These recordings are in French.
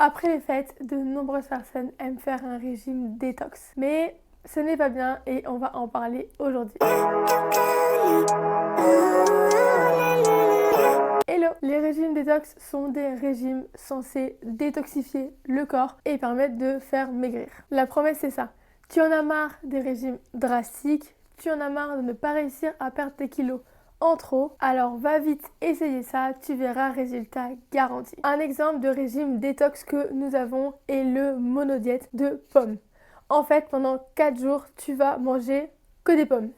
Après les fêtes, de nombreuses personnes aiment faire un régime détox. Mais ce n'est pas bien et on va en parler aujourd'hui. Hello! Les régimes détox sont des régimes censés détoxifier le corps et permettre de faire maigrir. La promesse c'est ça. Tu en as marre des régimes drastiques, tu en as marre de ne pas réussir à perdre tes kilos en trop, alors va vite essayer ça, tu verras résultat garanti. Un exemple de régime détox que nous avons est le monodiète de pommes. En fait, pendant 4 jours, tu vas manger que des pommes.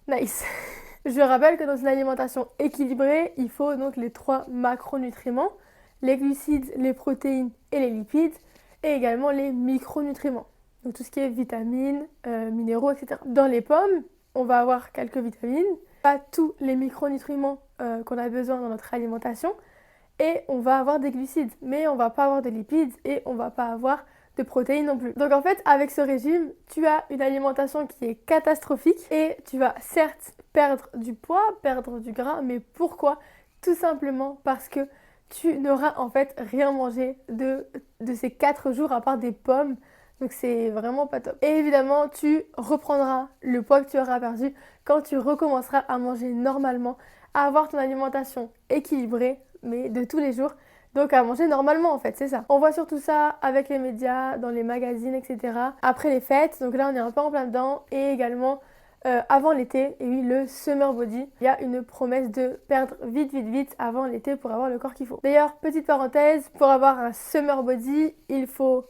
Nice. Je rappelle que dans une alimentation équilibrée, il faut donc les 3 macronutriments, les glucides, les protéines et les lipides, et également les micronutriments. Donc tout ce qui est vitamines, minéraux, etc. Dans les pommes, on va avoir quelques vitamines, pas tous les micronutriments qu'on a besoin dans notre alimentation, et on va avoir des glucides, mais on va pas avoir de lipides et on va pas avoir de protéines non plus. Donc en fait, avec ce régime, tu as une alimentation qui est catastrophique et tu vas certes perdre du poids, perdre du gras, mais pourquoi? Tout simplement parce que tu n'auras en fait rien mangé de ces 4 jours à part des pommes. Donc c'est vraiment pas top. Et évidemment, tu reprendras le poids que tu auras perdu quand tu recommenceras à manger normalement, à avoir ton alimentation équilibrée, mais de tous les jours. Donc à manger normalement en fait, c'est ça. On voit surtout ça avec les médias, dans les magazines, etc. Après les fêtes, donc là on est un peu en plein dedans. Et également avant l'été, et oui, le summer body. Il y a une promesse de perdre vite, vite, vite avant l'été pour avoir le corps qu'il faut. D'ailleurs, petite parenthèse, pour avoir un summer body, il faut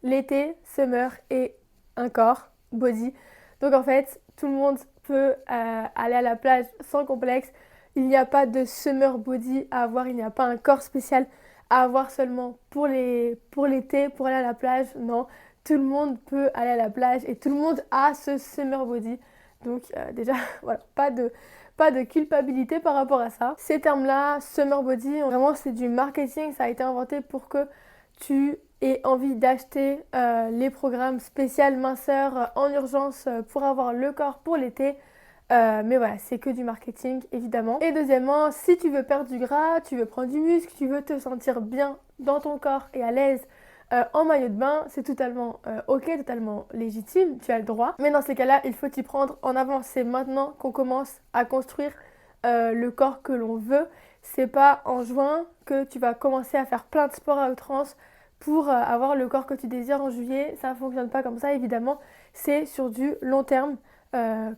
l'été, summer et un corps, body. Donc en fait, tout le monde peut aller à la plage sans complexe. Il n'y a pas de summer body à avoir, il n'y a pas un corps spécial à avoir seulement pour l'été, pour aller à la plage. Non, tout le monde peut aller à la plage et tout le monde a ce summer body. Donc déjà, voilà, pas de culpabilité par rapport à ça. Ces termes-là, summer body, vraiment c'est du marketing, ça a été inventé pour que tu aies envie d'acheter les programmes spécial minceur en urgence pour avoir le corps pour l'été. Mais voilà, c'est que du marketing évidemment. Et deuxièmement, si tu veux perdre du gras, tu veux prendre du muscle, tu veux te sentir bien dans ton corps et à l'aise en maillot de bain, c'est totalement ok, totalement légitime, tu as le droit. Mais dans ces cas-là, il faut t'y prendre en avance. C'est maintenant qu'on commence à construire le corps que l'on veut. C'est pas en juin que tu vas commencer à faire plein de sports à outrance pour avoir le corps que tu désires en juillet. Ça ne fonctionne pas comme ça, évidemment. C'est sur du long terme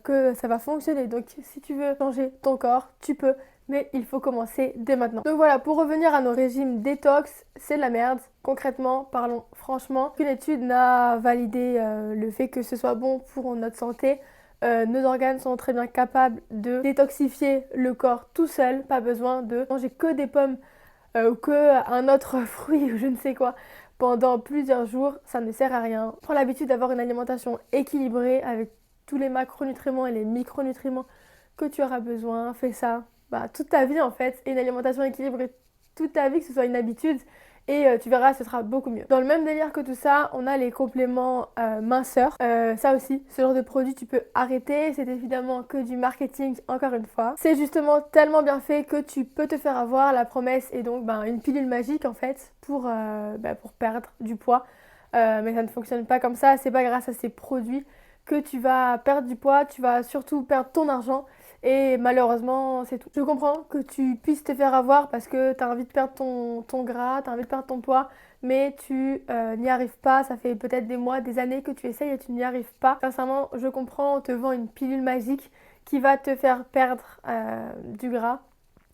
que ça va fonctionner. Donc si tu veux changer ton corps, tu peux, mais il faut commencer dès maintenant. Donc voilà, pour revenir à nos régimes détox, c'est de la merde. Concrètement, parlons franchement, aucune étude n'a validé le fait que ce soit bon pour notre santé. Nos organes sont très bien capables de détoxifier le corps tout seul, pas besoin de manger que des pommes ou que un autre fruit ou je ne sais quoi pendant plusieurs jours, ça ne sert à rien. Prends l'habitude d'avoir une alimentation équilibrée avec tous les macronutriments et les micronutriments que tu auras besoin. Fais ça toute ta vie en fait. Et une alimentation équilibrée toute ta vie, que ce soit une habitude. Et tu verras, ce sera beaucoup mieux. Dans le même délire que tout ça, on a les compléments minceurs. Ça aussi, ce genre de produit, tu peux arrêter. C'est évidemment que du marketing, encore une fois. C'est justement tellement bien fait que tu peux te faire avoir. La promesse est donc une pilule magique en fait pour perdre du poids. Mais ça ne fonctionne pas comme ça. C'est pas grâce à ces produits que tu vas perdre du poids. Tu vas surtout perdre ton argent. Et malheureusement, c'est tout. Je comprends que tu puisses te faire avoir parce que tu as envie de perdre ton gras, tu as envie de perdre ton poids, mais tu n'y arrives pas. Ça fait peut-être des mois, des années que tu essayes et tu n'y arrives pas. Sincèrement, je comprends, on te vend une pilule magique qui va te faire perdre du gras.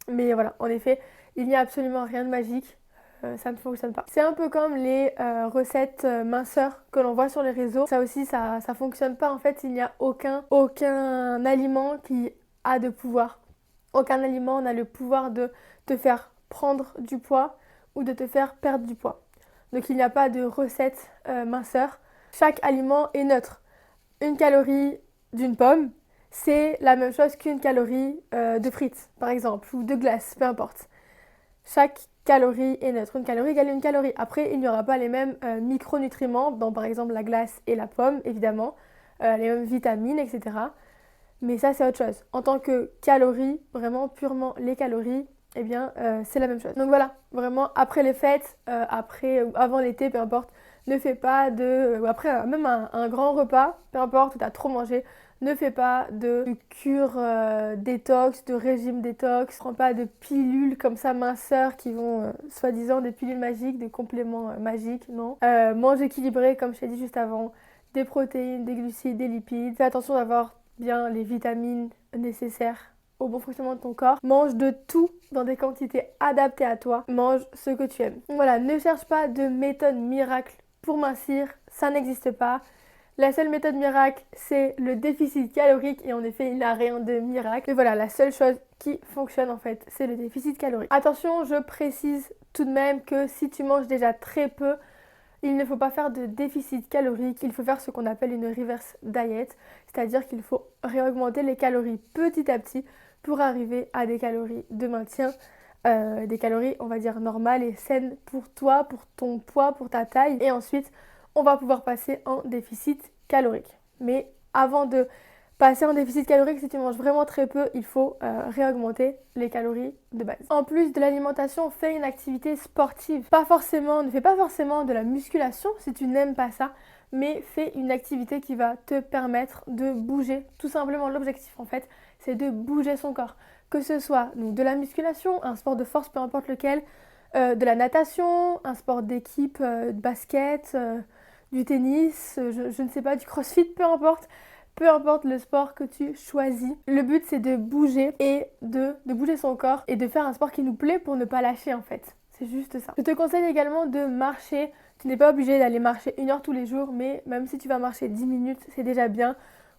Mais voilà, en effet, il n'y a absolument rien de magique. Ça ne fonctionne pas. C'est un peu comme les recettes minceurs que l'on voit sur les réseaux. Ça aussi, ça fonctionne pas. En fait, il n'y a aucun aliment qui a de pouvoir. Aucun aliment n'a le pouvoir de te faire prendre du poids ou de te faire perdre du poids. Donc il n'y a pas de recette minceur. Chaque aliment est neutre. Une calorie d'une pomme, c'est la même chose qu'une calorie de frites, par exemple, ou de glace, peu importe. Chaque calorie est neutre. Une calorie égale une calorie. Après, il n'y aura pas les mêmes micronutriments dans, par exemple, la glace et la pomme, évidemment, les mêmes vitamines, etc. Mais ça, c'est autre chose. En tant que calories, vraiment purement les calories, eh bien c'est la même chose. Donc voilà, vraiment après les fêtes, après ou avant l'été, peu importe, ne fais pas de, ou après même un grand repas, peu importe où tu as trop mangé, ne fais pas de cure détox, de régime détox, prends pas de pilules comme ça minceurs qui vont, soi-disant des pilules magiques, des compléments magiques, non. Mange équilibré comme je t'ai dit juste avant, des protéines, des glucides, des lipides. Fais attention d'avoir bien les vitamines nécessaires au bon fonctionnement de ton corps. Mange de tout dans des quantités adaptées à toi. Mange ce que tu aimes. Donc voilà, ne cherche pas de méthode miracle pour mincir, ça n'existe pas. La seule méthode miracle, c'est le déficit calorique et en effet, il n'a rien de miracle. Mais voilà, la seule chose qui fonctionne en fait, c'est le déficit calorique. Attention, je précise tout de même que si tu manges déjà très peu, il ne faut pas faire de déficit calorique, il faut faire ce qu'on appelle une reverse diet, c'est-à-dire qu'il faut réaugmenter les calories petit à petit pour arriver à des calories de maintien, des calories on va dire normales et saines pour toi, pour ton poids, pour ta taille. Et ensuite, on va pouvoir passer en déficit calorique. Mais avant de passer en déficit calorique, si tu manges vraiment très peu, il faut réaugmenter les calories de base. En plus de l'alimentation, fais une activité sportive. Ne fais pas forcément de la musculation si tu n'aimes pas ça, mais fais une activité qui va te permettre de bouger. Tout simplement, l'objectif en fait, c'est de bouger son corps. Que ce soit donc, de la musculation, un sport de force, peu importe lequel, de la natation, un sport d'équipe, de basket, du tennis, je ne sais pas, du crossfit, peu importe. Peu importe le sport que tu choisis, le but c'est de bouger et de bouger son corps et de faire un sport qui nous plaît pour ne pas lâcher en fait. C'est juste ça. Je te conseille également de marcher. Tu n'es pas obligé d'aller marcher 1 heure tous les jours, mais même si tu vas marcher 10 minutes, c'est déjà bien.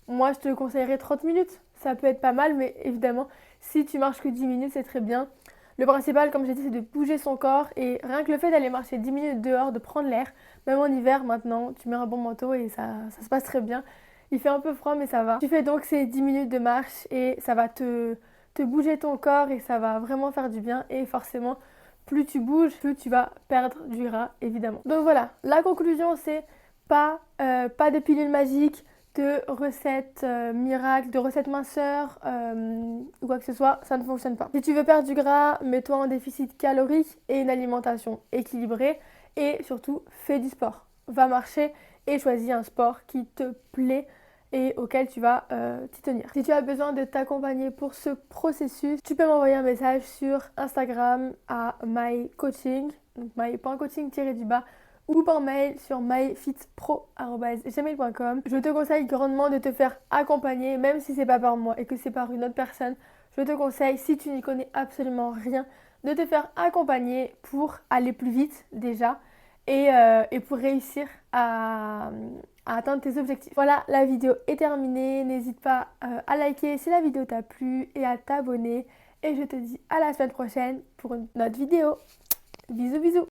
Moi, je te conseillerais 30 minutes. Ça peut être pas mal, mais évidemment, si tu marches que 10 minutes, c'est très bien. Le principal, comme j'ai dit, c'est de bouger son corps et rien que le fait d'aller marcher 10 minutes dehors, de prendre l'air, même en hiver maintenant, tu mets un bon manteau et ça se passe très bien. Il fait un peu froid mais ça va. Tu fais donc ces 10 minutes de marche et ça va te bouger ton corps et ça va vraiment faire du bien et forcément plus tu bouges, plus tu vas perdre du gras évidemment. Donc voilà, la conclusion c'est pas de pilule magique, de recettes miracles, de recettes minceurs ou quoi que ce soit, ça ne fonctionne pas. Si tu veux perdre du gras, mets-toi en déficit calorique et une alimentation équilibrée et surtout fais du sport. Va marcher et choisis un sport qui te plaît et auquel tu vas t'y tenir. Si tu as besoin de t'accompagner pour ce processus, tu peux m'envoyer un message sur Instagram à mycoaching, donc my.coaching-du-bas, ou par mail sur myfitpro@gmail.com. Je te conseille grandement de te faire accompagner, même si c'est pas par moi et que c'est par une autre personne. Je te conseille, si tu n'y connais absolument rien, de te faire accompagner pour aller plus vite déjà et pour réussir à atteindre tes objectifs. Voilà, la vidéo est terminée. N'hésite pas à liker si la vidéo t'a plu et à t'abonner. Et je te dis à la semaine prochaine pour une autre vidéo. Bisous bisous.